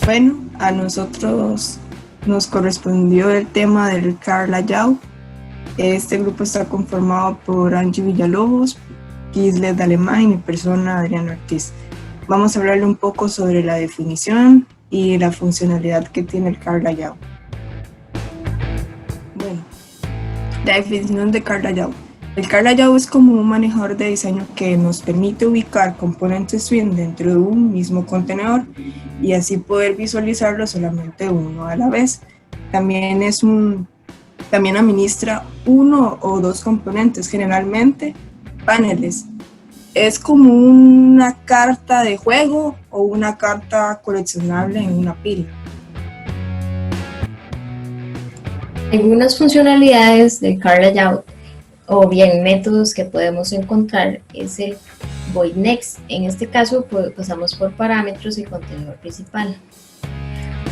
Bueno, a nosotros nos correspondió el tema del Carl Layout. Este grupo está conformado por Angie Villalobos, Gislet Alemán y mi persona Adriana Ortiz. Vamos a hablarle un poco sobre la definición y la funcionalidad que tiene el Carl Layout. Bueno, la definición de Carl Layout. El Carl Layout es como un manejador de diseño que nos permite ubicar componentes Swing dentro de un mismo contenedor y así poder visualizarlo solamente uno a la vez. También administra uno o dos componentes, generalmente paneles. Es como una carta de juego o una carta coleccionable en una pila. Algunas funcionalidades del Carl Layout o bien métodos que podemos encontrar es el void next. En este caso pasamos por parámetros y contenedor principal.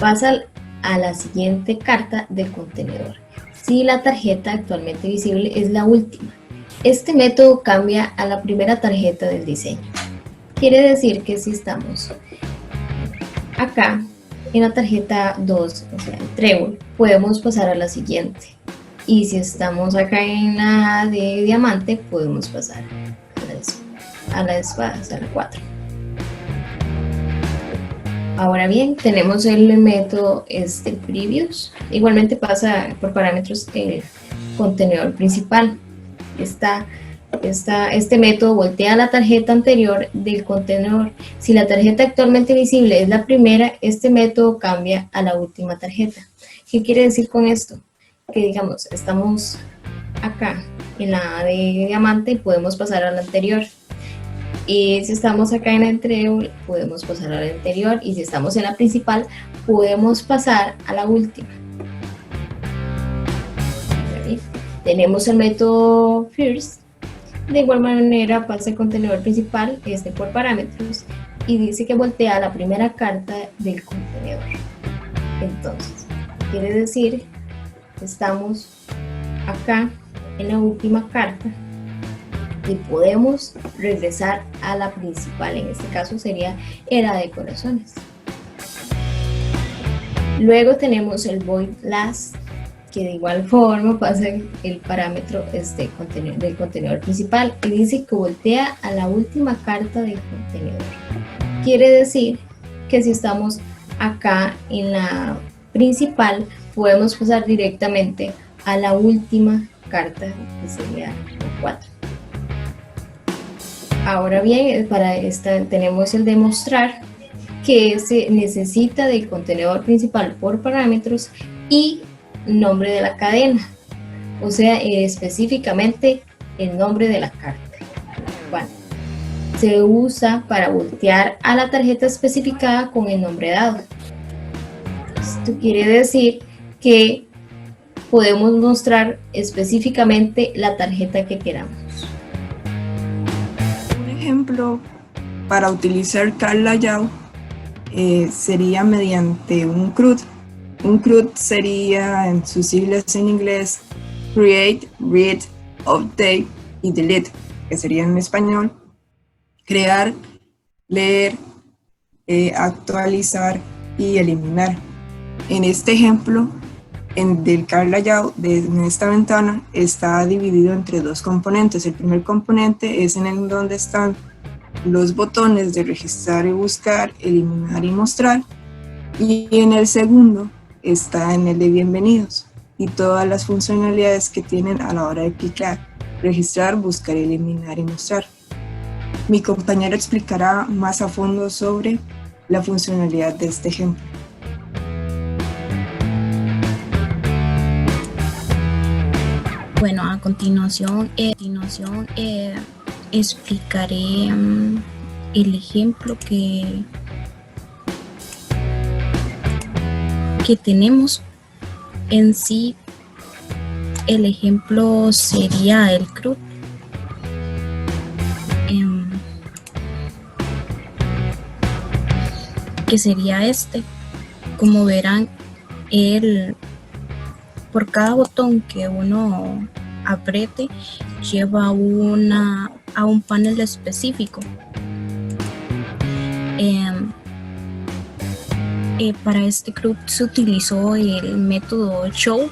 Pasa a la siguiente carta del contenedor si la tarjeta actualmente visible es la última. Este método cambia a la primera tarjeta del diseño. Quiere decir que si estamos acá en la tarjeta 2, o sea el trébol, podemos pasar a la siguiente. Y si estamos acá en la de diamante, podemos pasar a la espada, a la 4. Ahora bien, tenemos el método previous. Igualmente pasa por parámetros el contenedor principal. Este método voltea la tarjeta anterior del contenedor. Si la tarjeta actualmente visible es la primera, este método cambia a la última tarjeta. ¿Qué quiere decir con esto? Que digamos, estamos acá en la de diamante y podemos pasar a la anterior. Y si estamos acá en el trébol, podemos pasar a la anterior. Y si estamos en la principal, podemos pasar a la última. Tenemos el método first. De igual manera pasa el contenedor principal, por parámetros, y dice que voltea la primera carta del contenedor. Entonces, quiere decir que estamos acá en la última carta y podemos regresar a la principal. En este caso sería la de corazones. Luego tenemos el void last, que de igual forma pasa el parámetro del contenedor principal y dice que voltea a la última carta del contenedor. Quiere decir que si estamos acá en la principal, podemos pasar directamente a la última carta, que sería la 4. Ahora bien, para esta tenemos el demostrar, que se necesita del contenedor principal por parámetros y nombre de la cadena, o sea, específicamente el nombre de la carta. Bueno, se usa para voltear a la tarjeta especificada con el nombre dado. Esto quiere decir que podemos mostrar específicamente la tarjeta que queramos. Un ejemplo para utilizar Carl Layout sería mediante un CRUD. Un CRUD sería, en sus siglas en inglés, Create, Read, Update y Delete, que sería en español crear, leer, actualizar y eliminar. En este ejemplo, del Carl Layout, en esta ventana, está dividido entre dos componentes. El primer componente es en el donde están los botones de registrar y buscar, eliminar y mostrar, y en el segundo está en el de bienvenidos y todas las funcionalidades que tienen a la hora de clicar, registrar, buscar, eliminar y mostrar. Mi compañero explicará más a fondo sobre la funcionalidad de este ejemplo. Bueno, a continuación explicaré el ejemplo que tenemos. En sí, el ejemplo sería el CRUD. Que sería como verán, por cada botón que uno apriete lleva a un panel específico. Para este CRUD se utilizó el método show,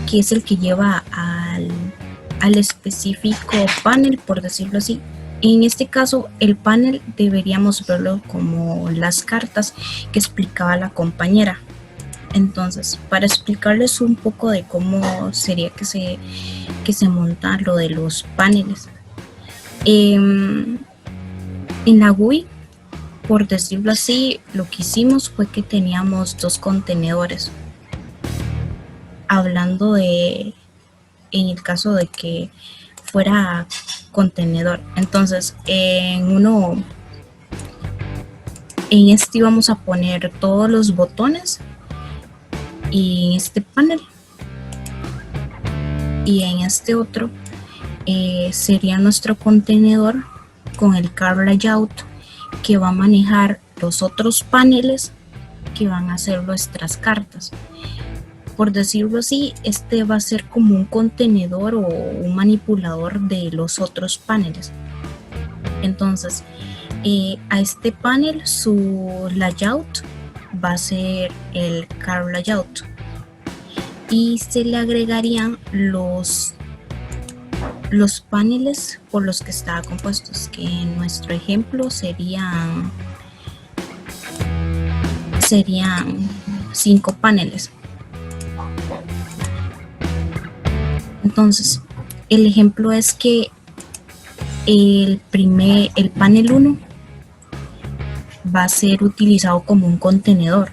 que es el que lleva al específico panel, por decirlo así. En este caso, el panel deberíamos verlo como las cartas que explicaba la compañera. Entonces, para explicarles un poco de cómo sería que se monta lo de los paneles. En la GUI, por decirlo así, lo que hicimos fue que teníamos 2 contenedores. Hablando en el caso de que fuera contenedor. Entonces, en este vamos a poner todos los botones y en este panel. Y en este otro sería nuestro contenedor con el card layout, que va a manejar los otros paneles que van a ser nuestras cartas. Por decirlo así, este va a ser como un contenedor o un manipulador de los otros paneles. Entonces, a este panel su layout va a ser el card layout y se le agregarían los paneles por los que está compuestos, que en nuestro ejemplo serían 5 paneles. Entonces, el ejemplo es que el panel 1 va a ser utilizado como un contenedor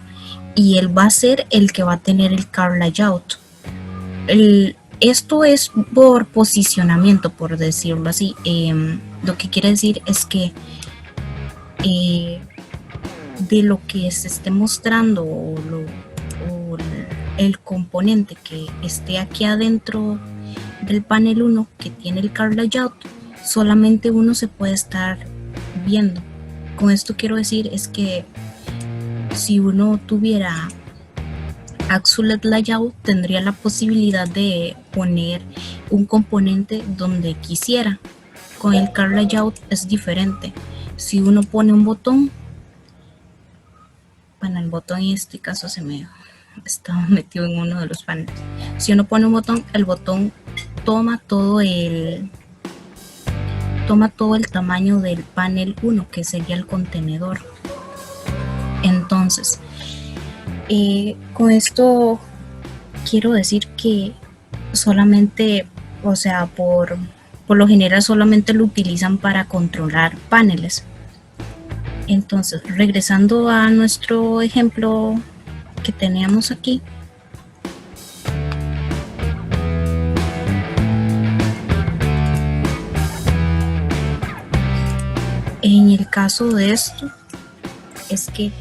y él va a ser el que va a tener el card layout. Esto es por posicionamiento, por decirlo así. Lo que quiere decir es que de lo que se esté mostrando o el componente que esté aquí adentro del panel 1 que tiene el card layout, solamente uno se puede estar viendo. Con esto quiero decir es que si uno tuviera Axulet Layout, tendría la posibilidad de poner un componente donde quisiera. Con el Card Layout es diferente. Si uno pone un botón, bueno, el botón en este caso se me estaba metido en uno de los paneles. Si uno pone un botón, el botón toma todo el tamaño del panel 1, que sería el contenedor. Entonces, con esto quiero decir que solamente, o sea, por lo general solamente lo utilizan para controlar paneles. Entonces, regresando a nuestro ejemplo que teníamos aquí, en el caso de esto es que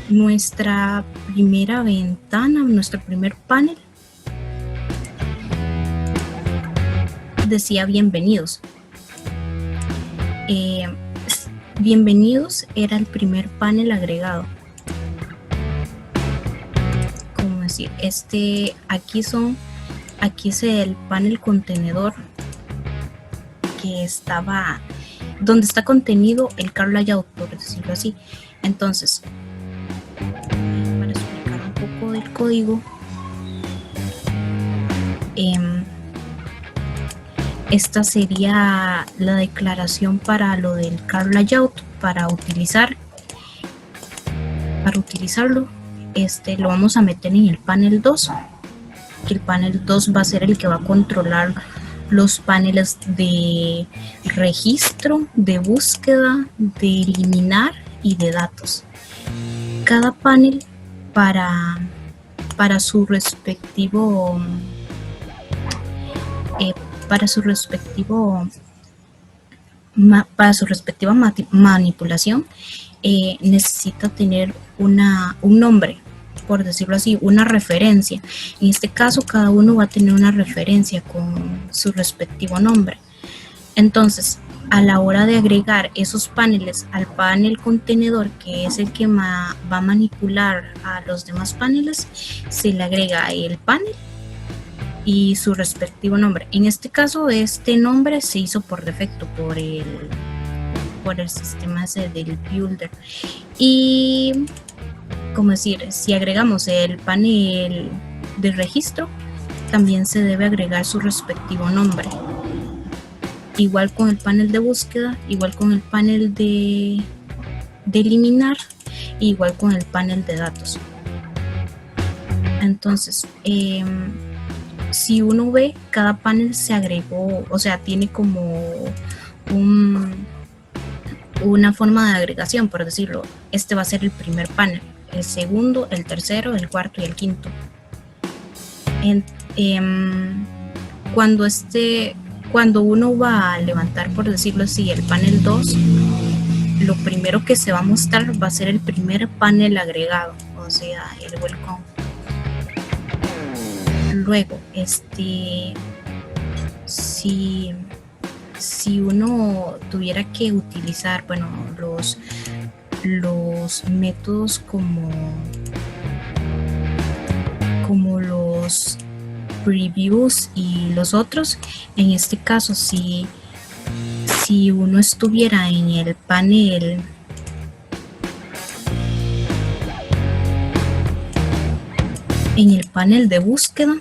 nuestra primera ventana, nuestro primer panel decía bienvenidos. Bienvenidos era el primer panel agregado. Como decir, aquí es el panel contenedor que estaba donde está contenido el card layout, por decirlo así. Entonces, para explicar un poco del código, esta sería la declaración para lo del card layout. Para utilizarlo, lo vamos a meter en el panel 2, que el panel 2 va a ser el que va a controlar los paneles de registro, de búsqueda, de eliminar y de datos. Cada panel para su respectiva manipulación necesita tener un nombre, por decirlo así, una referencia. En este caso, cada uno va a tener una referencia con su respectivo nombre. Entonces, a la hora de agregar esos paneles al panel contenedor, que es el que va a manipular a los demás paneles, se le agrega el panel y su respectivo nombre. En este caso, este nombre se hizo por defecto por el sistema del builder. Y como decir, si agregamos el panel de registro, también se debe agregar su respectivo nombre. Igual con el panel de búsqueda, igual con el panel de eliminar, igual con el panel de datos. Entonces, si uno ve, cada panel se agregó, o sea, tiene como una forma de agregación, por decirlo. Este va a ser el primer panel, el segundo, el tercero, el cuarto y el quinto. Cuando uno va a levantar, por decirlo así, el panel 2, lo primero que se va a mostrar va a ser el primer panel agregado, o sea, el welcome. Luego, si uno tuviera que utilizar, bueno, los métodos como los previews y los otros, en este caso, si uno estuviera en el panel de búsqueda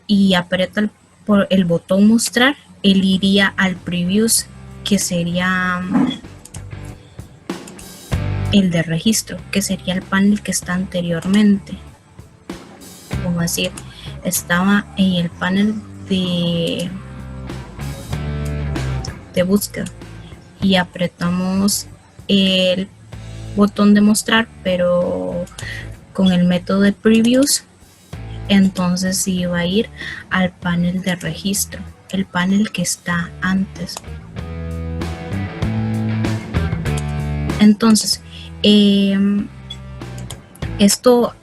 y aprieta el botón mostrar, él iría al previews, que sería el de registro, que sería el panel que está anteriormente. Como decir, estaba en el panel de búsqueda y apretamos el botón de mostrar, pero con el método de previews, entonces sí va a ir al panel de registro, el panel que está antes. Entonces, esto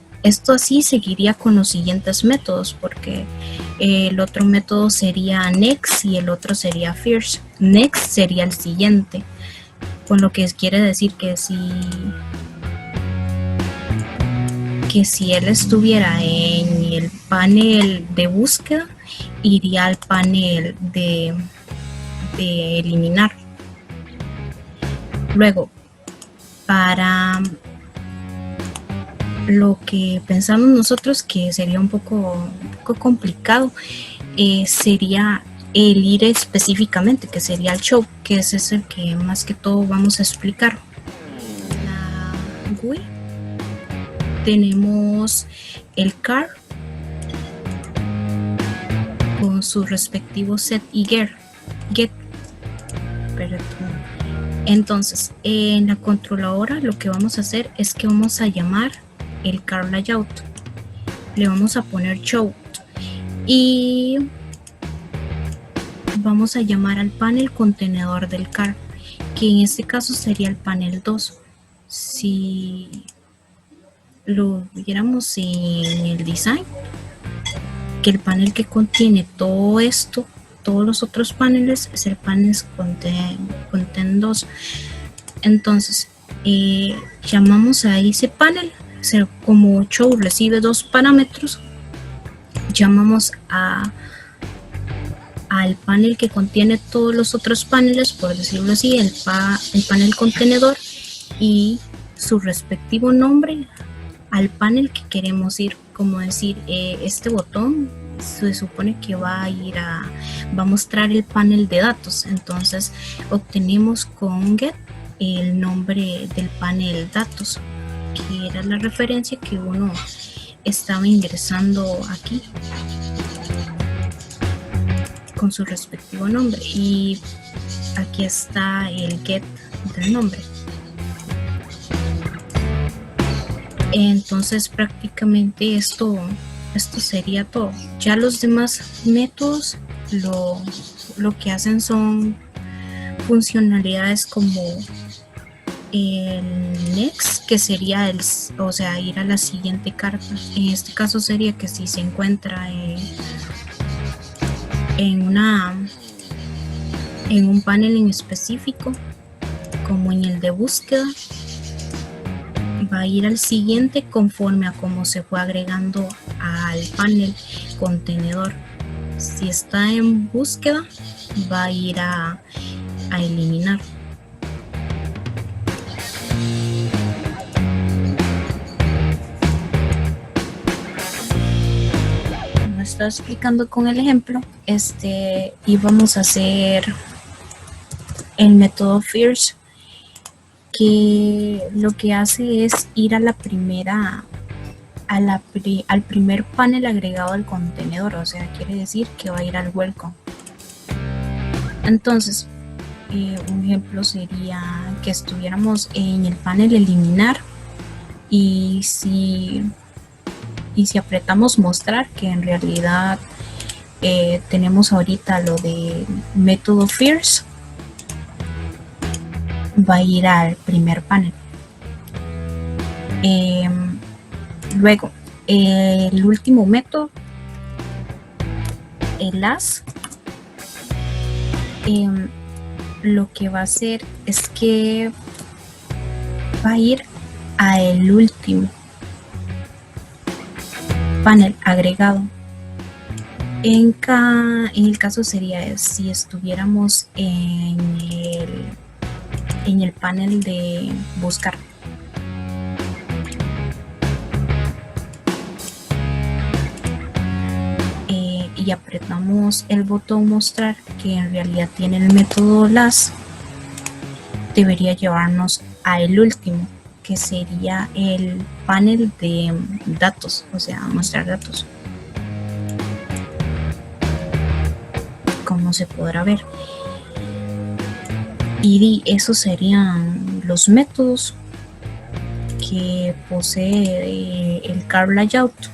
así seguiría con los siguientes métodos, porque el otro método sería next y el otro sería first. Next sería el siguiente, con lo que quiere decir que si él estuviera en el panel de búsqueda, iría al panel de eliminar. Luego, para lo que pensamos nosotros que sería un poco complicado, sería el ir específicamente, que sería el show, que ese es el que más que todo vamos a explicar. La GUI, tenemos el car con su respectivo set y get. Entonces, en la controladora lo que vamos a hacer es que vamos a llamar el car layout, le vamos a poner show y vamos a llamar al panel contenedor del car, que en este caso sería el panel 2. Si lo viéramos en el design, que el panel que contiene todo esto, todos los otros paneles, es el panel content 2. Entonces, llamamos a ese panel, como show recibe 2 parámetros, llamamos al panel que contiene todos los otros paneles, por decirlo así, el panel contenedor y su respectivo nombre al panel que queremos ir. Como decir, este botón se supone que va a mostrar el panel de datos, entonces obtenemos con get el nombre del panel datos, que era la referencia que uno estaba ingresando aquí con su respectivo nombre, y aquí está el get del nombre. Entonces prácticamente esto sería todo. Ya los demás métodos lo que hacen son funcionalidades como el next, que sería ir a la siguiente carta. En este caso sería que si se encuentra en un panel en específico, como en el de búsqueda, va a ir al siguiente conforme a cómo se fue agregando al panel contenedor. Si está en búsqueda, va a ir a eliminar. estaba explicando con el ejemplo, íbamos a hacer el método Fierce, que lo que hace es ir a la primera, al primer panel agregado al contenedor, o sea, quiere decir que va a ir al welcome. Entonces, un ejemplo sería que estuviéramos en el panel eliminar y si apretamos mostrar, que en realidad tenemos ahorita lo de método Fierce, va a ir al primer panel. Luego, el último método, el last, lo que va a hacer es que va a ir a el último panel agregado. En el caso sería si estuviéramos en el panel de buscar. Y apretamos el botón mostrar, que en realidad tiene el método last, debería llevarnos a el último, que sería el panel de datos, o sea, mostrar datos, como se podrá ver. Y esos serían los métodos que posee el Card Layout.